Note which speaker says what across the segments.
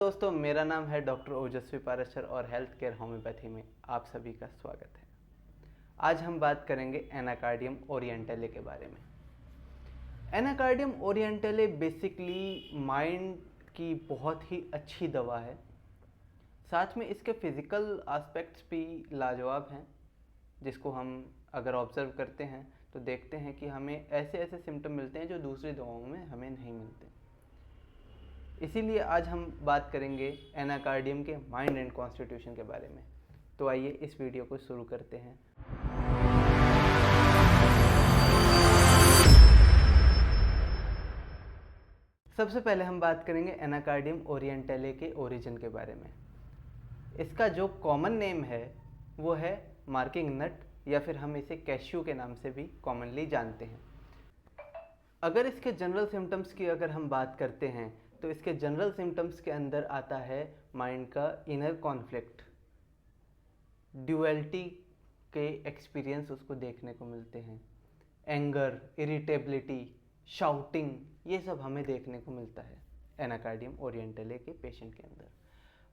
Speaker 1: दोस्तों, मेरा नाम है डॉक्टर ओजस्वी पाराशर और हेल्थ केयर होम्योपैथी में आप सभी का स्वागत है। आज हम बात करेंगे एनाकार्डियम ओरिएंटले के बारे में। एनाकार्डियम ओरिएंटले बेसिकली माइंड की बहुत ही अच्छी दवा है। साथ में इसके फिज़िकल एस्पेक्ट्स भी लाजवाब हैं, जिसको हम अगर ऑब्ज़र्व करते हैं तो देखते हैं कि हमें ऐसे ऐसे सिम्टम मिलते हैं जो दूसरी दवाओं में हमें नहीं मिलते। इसीलिए आज हम बात करेंगे एनाकार्डियम के माइंड एंड कॉन्स्टिट्यूशन के बारे में। तो आइए इस वीडियो को शुरू करते हैं। सबसे पहले हम बात करेंगे एनाकार्डियम ओरिएंटले के ओरिजिन के बारे में। इसका जो कॉमन नेम है वो है मार्किंग नट, या फिर हम इसे कैश्यू के नाम से भी कॉमनली जानते हैं। अगर इसके जनरल सिम्टम्स की अगर हम बात करते हैं तो इसके जनरल सिम्टम्स के अंदर आता है माइंड का इनर कॉन्फ्लिक्ट, ड्यूअलिटी के एक्सपीरियंस उसको देखने को मिलते हैं, एंगर, इरिटेबिलिटी, शाउटिंग, ये सब हमें देखने को मिलता है एनाकार्डियम ओरिएंटले के पेशेंट के अंदर।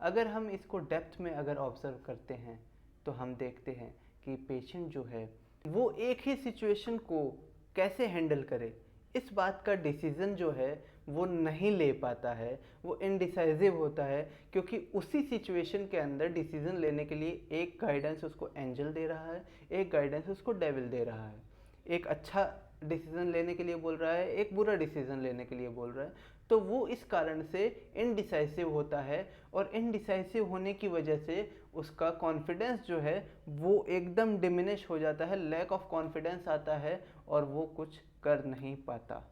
Speaker 1: अगर हम इसको डेप्थ में अगर ऑब्जर्व करते हैं तो हम देखते हैं कि पेशेंट जो है वो एक ही सिचुएशन को कैसे हैंडल करे, इस बात का डिसीज़न जो है वो नहीं ले पाता है, वो इनडिसाइसिव होता है, क्योंकि उसी सिचुएशन के अंदर डिसीज़न लेने के लिए एक गाइडेंस उसको एंजल दे रहा है, एक गाइडेंस उसको डेविल दे रहा है। एक अच्छा डिसीज़न लेने के लिए बोल रहा है, एक बुरा डिसीज़न लेने के लिए बोल रहा है। तो वो इस कारण से इनडिसाइसिव होता है, और इनडिसाइसिव होने की वजह से उसका कॉन्फिडेंस जो है वो एकदम डिमिनिश हो जाता है, लैक ऑफ कॉन्फिडेंस आता है और वो कुछ कर नहीं पाता।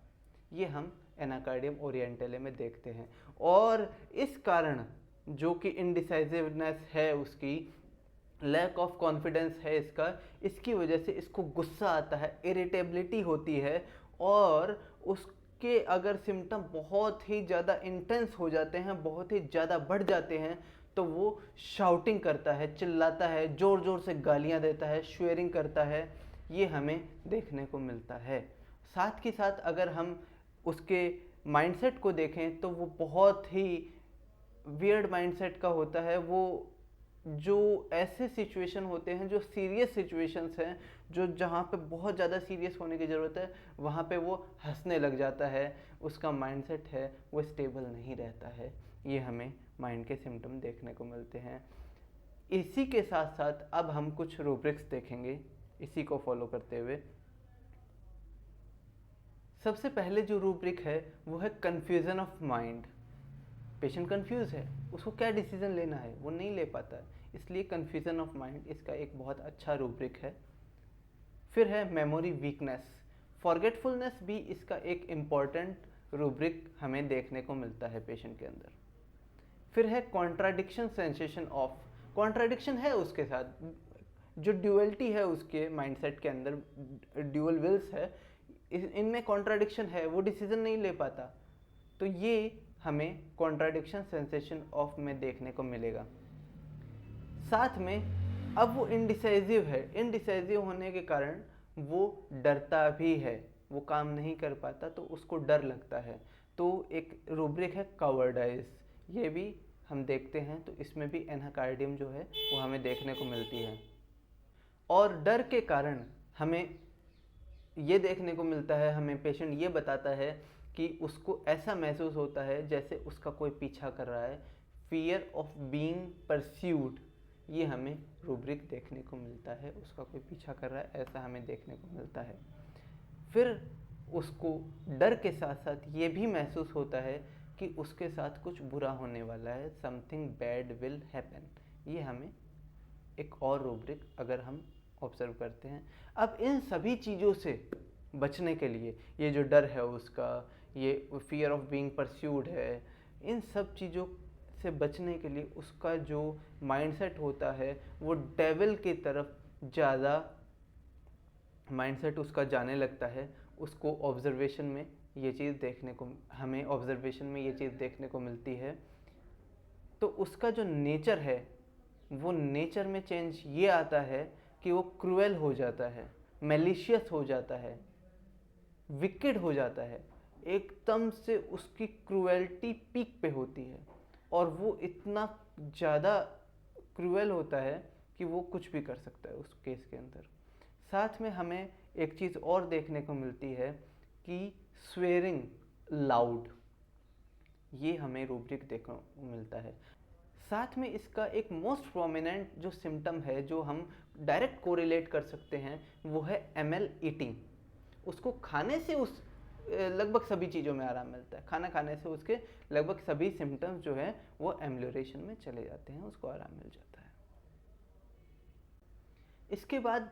Speaker 1: ये हम एनाकार्डियम ओरिएंटले में देखते हैं। और इस कारण जो कि इनडिसाइसिवनेस है, उसकी लैक ऑफ कॉन्फिडेंस है इसका, इसकी वजह से इसको गुस्सा आता है, इरिटेबिलिटी होती है, और उसके अगर सिम्टम बहुत ही ज़्यादा इंटेंस हो जाते हैं, बहुत ही ज़्यादा बढ़ जाते हैं, तो वो शाउटिंग करता है, चिल्लाता है, ज़ोर ज़ोर से गालियां देता है, स्वेयरिंग करता है। ये हमें देखने को मिलता है। साथ के साथ अगर हम उसके माइंडसेट को देखें तो वो बहुत ही वियर्ड माइंडसेट का होता है। वो जो ऐसे सिचुएशन होते हैं, जो सीरियस सिचुएशंस हैं, जो जहाँ पे बहुत ज़्यादा सीरियस होने की ज़रूरत है, वहाँ पे वो हंसने लग जाता है। उसका माइंडसेट है वो स्टेबल नहीं रहता है। ये हमें माइंड के सिम्टम देखने को मिलते हैं। इसी के साथ साथ अब हम कुछ रूब्रिक्स देखेंगे इसी को फॉलो करते हुए। सबसे पहले जो रूब्रिक है वो है confusion of mind. Patient confuse है, उसको क्या डिसीजन लेना है वो नहीं ले पाता है, इसलिए कन्फ्यूज़न ऑफ माइंड इसका एक बहुत अच्छा रूब्रिक है। फिर है मेमोरी वीकनेस, फॉरगेटफुलनेस भी इसका एक इम्पॉर्टेंट रूब्रिक हमें देखने को मिलता है पेशेंट के अंदर। फिर है कॉन्ट्राडिक्शन सेंसेशन ऑफ, कॉन्ट्राडिक्शन है उसके साथ, जो ड्यूअलिटी है उसके माइंडसेट के अंदर, ड्यूअल विल्स है, इनमें कॉन्ट्राडिक्शन है, वो डिसीजन नहीं ले पाता। तो ये हमें कॉन्ट्राडिक्शन सेंसेशन ऑफ में देखने को मिलेगा। साथ में अब वो इनडिसाइसिव है, इनडिसाइसिव होने के कारण वो डरता भी है, वो काम नहीं कर पाता तो उसको डर लगता है। तो एक रूब्रिक है कावर्डाइज, ये भी हम देखते हैं। तो इसमें भी एनाकार्डियम जो है वो हमें देखने को मिलती है। और डर के कारण हमें ये देखने को मिलता है, हमें पेशेंट ये बताता है कि उसको ऐसा महसूस होता है जैसे उसका कोई पीछा कर रहा है, फियर ऑफ बीइंग परस्यूड। ये हमें रूब्रिक देखने को मिलता है, उसका कोई पीछा कर रहा है ऐसा हमें देखने को मिलता है। फिर उसको डर के साथ साथ ये भी महसूस होता है कि उसके साथ कुछ बुरा होने वाला है, समथिंग बैड विल हैपन। ये हमें एक और रूब्रिक अगर हम ऑब्जर्व करते हैं। अब इन सभी चीज़ों से बचने के लिए, ये जो डर है उसका, ये फियर ऑफ बीइंग परस्यूड है, इन सब चीज़ों से बचने के लिए उसका जो माइंडसेट होता है वो डेविल की तरफ ज़्यादा माइंडसेट उसका जाने लगता है। उसको ऑब्जर्वेशन में ये चीज़ देखने को, हमें ऑब्जर्वेशन में ये चीज़ देखने को मिलती है। तो उसका जो नेचर है वो नेचर में चेंज ये आता है कि वो क्रूएल हो जाता है, मैलिशियस हो जाता है, विकेड हो जाता है, एकदम से उसकी क्रूएल्टी पीक पे होती है। और वो इतना ज़्यादा क्रूएल होता है कि वो कुछ भी कर सकता है उस केस के अंदर। साथ में हमें एक चीज़ और देखने को मिलती है कि स्वेरिंग लाउड, ये हमें रूब्रिक देखने को मिलता है। साथ में इसका एक मोस्ट प्रोमिनेंट जो सिम्टम है जो हम डायरेक्ट कोरिलेट कर सकते हैं वो है एमएल ईटिंग। उसको खाने से उस लगभग सभी चीज़ों में आराम मिलता है। खाना खाने से उसके लगभग सभी सिम्टम्स जो है वो एम्यूलरेशन में चले जाते हैं, उसको आराम मिल जाता है। इसके बाद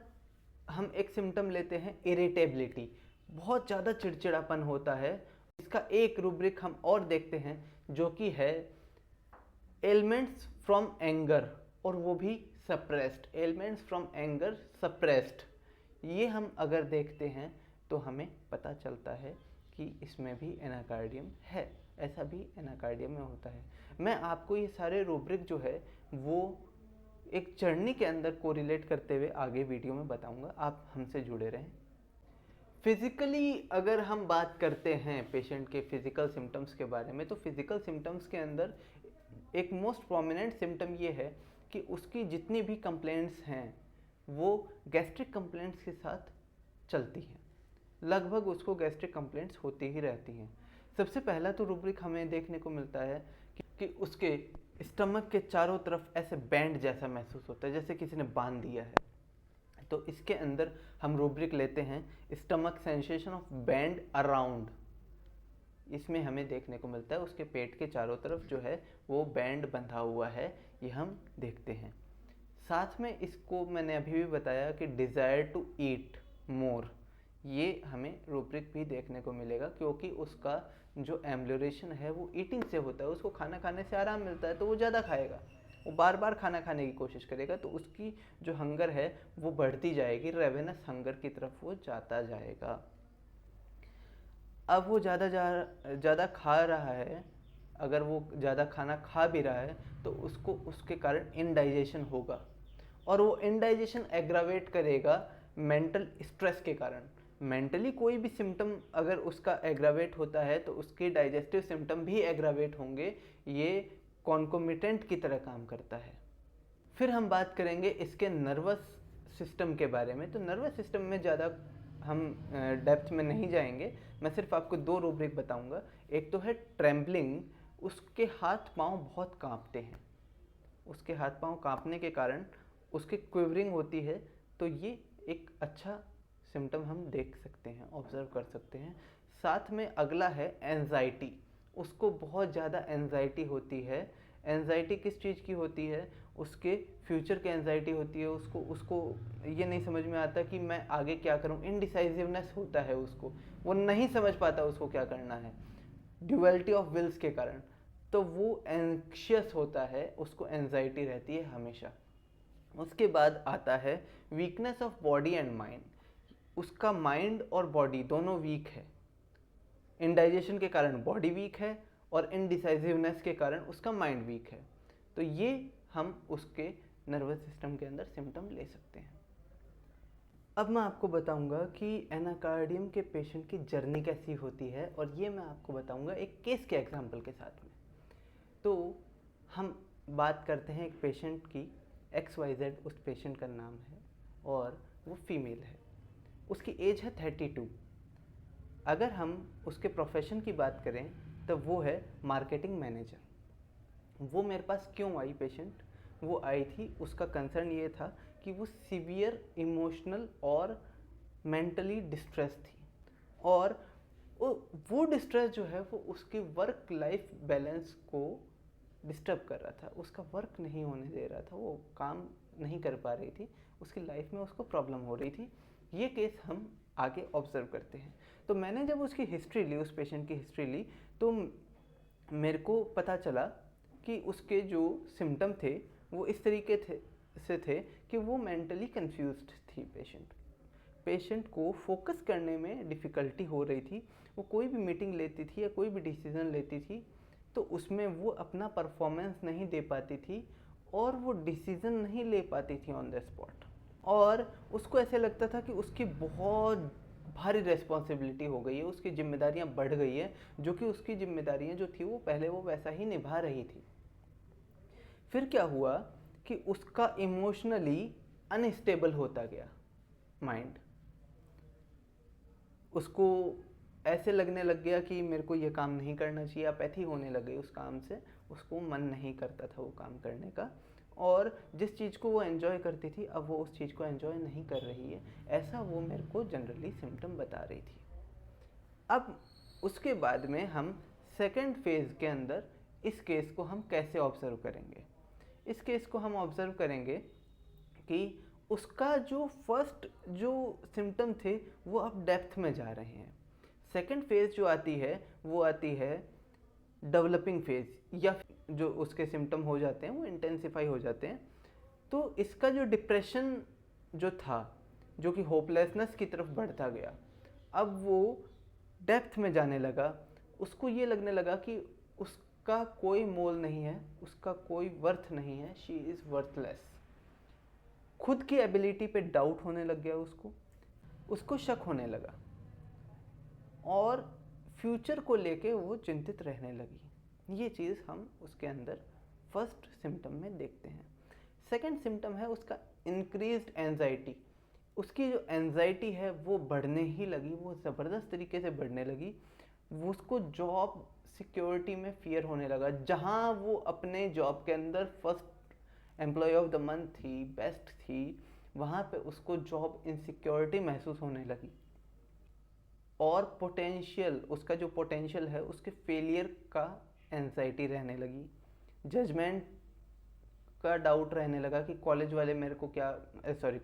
Speaker 1: हम एक सिम्टम लेते हैं इरिटेबिलिटी, बहुत ज़्यादा चिड़चिड़ापन होता है। इसका एक रूब्रिक हम और देखते हैं जो कि है एलिमेंट्स फ्रॉम एंगर, और वो भी suppressed, elements from anger suppressed. ये हम अगर देखते हैं तो हमें पता चलता है कि इसमें भी एनाकार्डियम है, ऐसा भी एनाकार्डियम में होता है। मैं आपको ये सारे रूब्रिक जो है वो एक चरनी के अंदर कोरिलेट करते हुए आगे वीडियो में बताऊंगा, आप हमसे जुड़े रहें। फिज़िकली अगर हम बात करते हैं पेशेंट के फिज़िकल सिम्टम्स के बारे में, तो फिज़िकल सिम्टम्स के अंदर एक मोस्ट प्रोमिनेंट सिम्टम ये है कि उसकी जितनी भी कंप्लेंट्स हैं वो गैस्ट्रिक कंप्लेंट्स के साथ चलती हैं। लगभग उसको गैस्ट्रिक कंप्लेंट्स होती ही रहती हैं। सबसे पहला तो रूब्रिक हमें देखने को मिलता है कि उसके स्टमक के चारों तरफ ऐसे बैंड जैसा महसूस होता है, जैसे किसी ने बांध दिया है। तो इसके अंदर हम रूब्रिक लेते हैं stomach sensation of band around. इसमें हमें देखने को मिलता है उसके पेट के चारों तरफ जो है वो बैंड बंधा हुआ है, ये हम देखते हैं। साथ में इसको मैंने अभी भी बताया कि डिज़ायर टू ईट मोर, ये हमें रूब्रिक भी देखने को मिलेगा, क्योंकि उसका जो एम्ब्लोरेशन है वो ईटिंग से होता है। उसको खाना खाने से आराम मिलता है तो वो ज़्यादा खाएगा, वो बार बार खाना खाने की कोशिश करेगा, तो उसकी जो हंगर है वो बढ़ती जाएगी, रेवेनस हंगर की तरफ वो जाता जाएगा। अब वो ज़्यादा खा रहा है, अगर वो ज़्यादा खाना खा भी रहा है तो उसको उसके कारण इनडाइजेशन होगा, और वो इनडाइजेशन एग्रावेट करेगा मेंटल स्ट्रेस के कारण। मेंटली कोई भी सिम्टम अगर उसका एग्रावेट होता है तो उसके डाइजेस्टिव सिम्टम भी एग्रावेट होंगे, ये कॉन्कोमिटेंट की तरह काम करता है। फिर हम बात करेंगे इसके नर्वस सिस्टम के बारे में। तो नर्वस सिस्टम में ज़्यादा हम डेप्थ में नहीं जाएंगे, मैं सिर्फ आपको दो रूब्रिक बताऊंगा। एक तो है ट्रेम्बलिंग, उसके हाथ पांव बहुत कांपते हैं, उसके हाथ पांव कांपने के कारण उसके क्विवरिंग होती है, तो ये एक अच्छा सिम्टम हम देख सकते हैं, ऑब्जर्व कर सकते हैं। साथ में अगला है एंजाइटी, उसको बहुत ज़्यादा एंजाइटी होती है। एंजाइटी किस चीज़ की होती है? उसके फ्यूचर की एंजाइटी होती है। उसको ये नहीं समझ में आता कि मैं आगे क्या करूं, इनडिसाइसिवनेस होता है उसको, वो नहीं समझ पाता उसको क्या करना है, ड्यूअलिटी ऑफ विल्स के कारण। तो वो एंक्शियस होता है, उसको एंजाइटी रहती है हमेशा। उसके बाद आता है weakness of body and mind, उसका माइंड और बॉडी दोनों वीक है। इनडाइजेशन के कारण बॉडी वीक है और इनडिसाइसिवनेस के कारण उसका माइंड वीक है। तो ये हम उसके नर्वस सिस्टम के अंदर सिम्टम ले सकते हैं। अब मैं आपको बताऊंगा कि एनाकार्डियम के पेशेंट की जर्नी कैसी होती है, और ये मैं आपको बताऊंगा एक केस के एग्जाम्पल के साथ में। तो हम बात करते हैं एक पेशेंट की, XYZ उस पेशेंट का नाम है, और वो फीमेल है, उसकी एज है 32। अगर हम उसके प्रोफेशन की बात करें तो वो है मार्केटिंग मैनेजर। वो मेरे पास क्यों आई पेशेंट? वो आई थी, उसका कंसर्न ये था कि वो सीवियर इमोशनल और मेंटली डिस्ट्रेस थी, और वो डिस्ट्रेस जो है वो उसकी वर्क लाइफ बैलेंस को डिस्टर्ब कर रहा था, उसका वर्क नहीं होने दे रहा था, वो काम नहीं कर पा रही थी, उसकी लाइफ में उसको प्रॉब्लम हो रही थी। ये केस हम आगे ऑब्जर्व करते हैं। तो मैंने जब उसकी हिस्ट्री ली, उस पेशेंट की हिस्ट्री ली, तो मेरे को पता चला कि उसके जो सिम्टम थे वो इस तरीके से थे कि वो मेंटली कंफ्यूज्ड थी। पेशेंट को फोकस करने में डिफ़िकल्टी हो रही थी। वो कोई भी मीटिंग लेती थी या कोई भी डिसीज़न लेती थी तो उसमें वो अपना परफॉर्मेंस नहीं दे पाती थी, और वो डिसीज़न नहीं ले पाती थी ऑन द स्पॉट, और उसको ऐसे लगता था कि उसकी बहुत भारी रेस्पॉन्सिबिलिटी हो गई है, उसकी जिम्मेदारियां बढ़ गई है, जो कि उसकी जिम्मेदारियां जो थी वो पहले वो वैसा ही निभा रही थी। फिर क्या हुआ कि उसका इमोशनली अनस्टेबल होता गया माइंड। उसको ऐसे लगने लग गया कि मेरे को ये काम नहीं करना चाहिए, अपैथी होने लग गई उस काम से, उसको मन नहीं करता था वो काम करने का, और जिस चीज़ को वो एंजॉय करती थी अब वो उस चीज़ को एंजॉय नहीं कर रही है, ऐसा वो मेरे को जनरली सिम्टम बता रही थी। अब उसके बाद में हम सेकेंड फेज़ के अंदर इस केस को हम कैसे ऑब्ज़र्व करेंगे। इस केस को हम ऑब्ज़र्व करेंगे कि उसका जो फर्स्ट जो सिम्टम थे वो अब डेप्थ में जा रहे हैं। सेकेंड फेज़ जो आती है वो आती है डेवलपिंग फेज़, या जो उसके सिम्टम हो जाते हैं वो इंटेंसिफाई हो जाते हैं। तो इसका जो डिप्रेशन जो था, जो कि होपलेसनेस की तरफ बढ़ता गया, अब वो डेप्थ में जाने लगा। उसको ये लगने लगा कि उसका कोई मोल नहीं है, उसका कोई वर्थ नहीं है, शी इज़ वर्थलेस। खुद की एबिलिटी पे डाउट होने लग गया उसको शक होने लगा, और फ्यूचर को लेके वो चिंतित रहने लगी। ये चीज़ हम उसके अंदर फर्स्ट सिम्टम में देखते हैं। सेकंड सिम्टम है उसका इंक्रीज्ड एंजाइटी। उसकी जो एंजाइटी है वो बढ़ने ही लगी, वो ज़बरदस्त तरीके से बढ़ने लगी। वो उसको जॉब सिक्योरिटी में फियर होने लगा। जहाँ वो अपने जॉब के अंदर first employee of the month थी, बेस्ट थी, वहाँ पे उसको जॉब इनसिक्योरिटी महसूस होने लगी। और पोटेंशियल, उसका जो पोटेंशियल है उसके फेलियर का एंजाइटी रहने लगी। जजमेंट का डाउट रहने लगा कि कॉलेज वाले मेरे को क्या,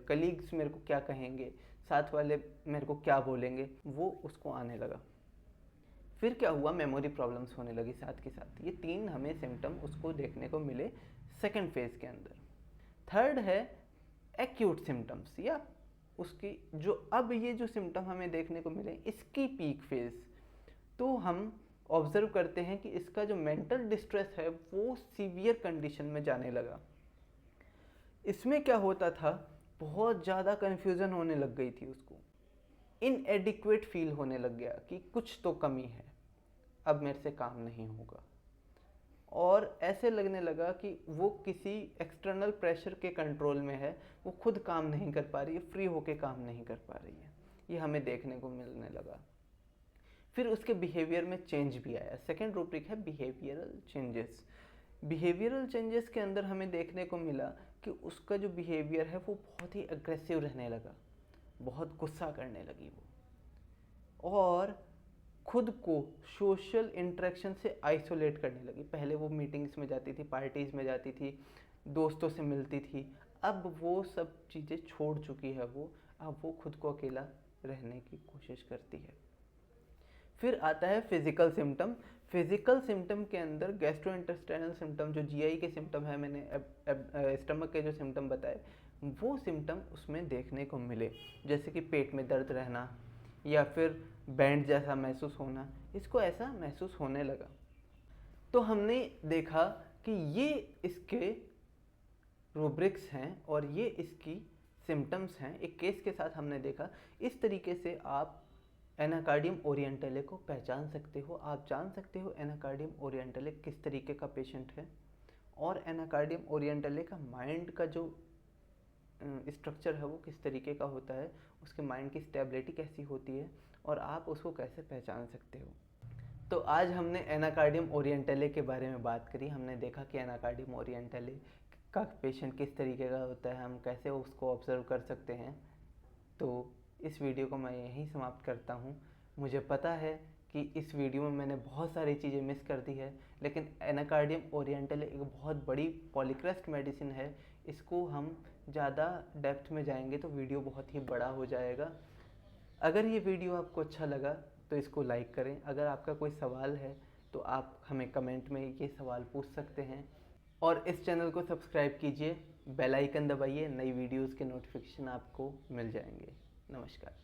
Speaker 1: कलीग्स मेरे को क्या कहेंगे, साथ वाले मेरे को क्या बोलेंगे, वो उसको आने लगा। फिर क्या हुआ, मेमोरी प्रॉब्लम्स होने लगी साथ के साथ। ये 3 हमें सिम्टम उसको देखने को मिले सेकेंड फेज के अंदर। थर्ड है एक्यूट सिम्टम्स, या उसकी जो अब ये जो सिम्टम हमें देखने को मिले इसकी पीक फेज। तो हम ऑब्जर्व करते हैं कि इसका जो मेंटल डिस्ट्रेस है वो सीवियर कंडीशन में जाने लगा। इसमें क्या होता था, बहुत ज़्यादा कन्फ्यूज़न होने लग गई थी उसको, इनएडिक्वेट फील होने लग गया कि कुछ तो कमी है, अब मेरे से काम नहीं होगा। और ऐसे लगने लगा कि वो किसी एक्सटर्नल प्रेशर के कंट्रोल में है, वो खुद काम नहीं कर पा रही है, फ्री होके काम नहीं कर पा रही है। ये हमें देखने को मिलने लगा। फिर उसके बिहेवियर में चेंज भी आया। सेकेंड रूब्रिक है बिहेवियरल चेंजेस। बिहेवियरल चेंजेस के अंदर हमें देखने को मिला कि उसका जो बिहेवियर है वो बहुत ही अग्रेसिव रहने लगा, बहुत गुस्सा करने लगी वो, और खुद को सोशल इंटरेक्शन से आइसोलेट करने लगी। पहले वो मीटिंग्स में जाती थी, पार्टीज़ में जाती थी, दोस्तों से मिलती थी, अब वो सब चीज़ें छोड़ चुकी है वो। अब वो खुद को अकेला रहने की कोशिश करती है। फिर आता है फिजिकल सिम्टम। फिजिकल सिम्टम के अंदर गैस्ट्रोइंटेस्टाइनल सिम्टम, जो जीआई के सिम्टम है, मैंने स्टमक के जो सिम्टम बताए वो सिम्टम उसमें देखने को मिले, जैसे कि पेट में दर्द रहना या फिर बैंड जैसा महसूस होना, इसको ऐसा महसूस होने लगा। तो हमने देखा कि ये इसके रूब्रिक्स हैं और ये इसकी सिम्टम्स हैं। एक केस के साथ हमने देखा। इस तरीके से आप एनाकार्डियम ओरिएंटले को पहचान सकते हो। आप जान सकते हो एनाकार्डियम ओरिएंटले किस तरीके का पेशेंट है, और एनाकार्डियम ओरिएंटले का माइंड का जो स्ट्रक्चर है वो किस तरीके का होता है, उसके माइंड की स्टेबिलिटी कैसी होती है, और आप उसको कैसे पहचान सकते हो। तो आज हमने एनाकार्डियम ओरिएंटले के बारे में बात करी। हमने देखा कि एनाकार्डियम ओरिएंटले का पेशेंट किस तरीके का होता है, हम कैसे उसको ऑब्जर्व कर सकते हैं। तो इस वीडियो को मैं यहीं समाप्त करता हूँ। मुझे पता है कि इस वीडियो में मैंने बहुत सारी चीज़ें मिस कर दी है, लेकिन एनाकार्डियम ओरिएंटले एक बहुत बड़ी पॉलीक्रेस्ट मेडिसिन है। इसको हम ज़्यादा डेप्थ में जाएंगे तो वीडियो बहुत ही बड़ा हो जाएगा। अगर ये वीडियो आपको अच्छा लगा तो इसको लाइक करें। अगर आपका कोई सवाल है तो आप हमें कमेंट में ये सवाल पूछ सकते हैं, और इस चैनल को सब्सक्राइब कीजिए, बेल आइकन दबाइए, नई वीडियोस के नोटिफिकेशन आपको मिल जाएंगे। नमस्कार।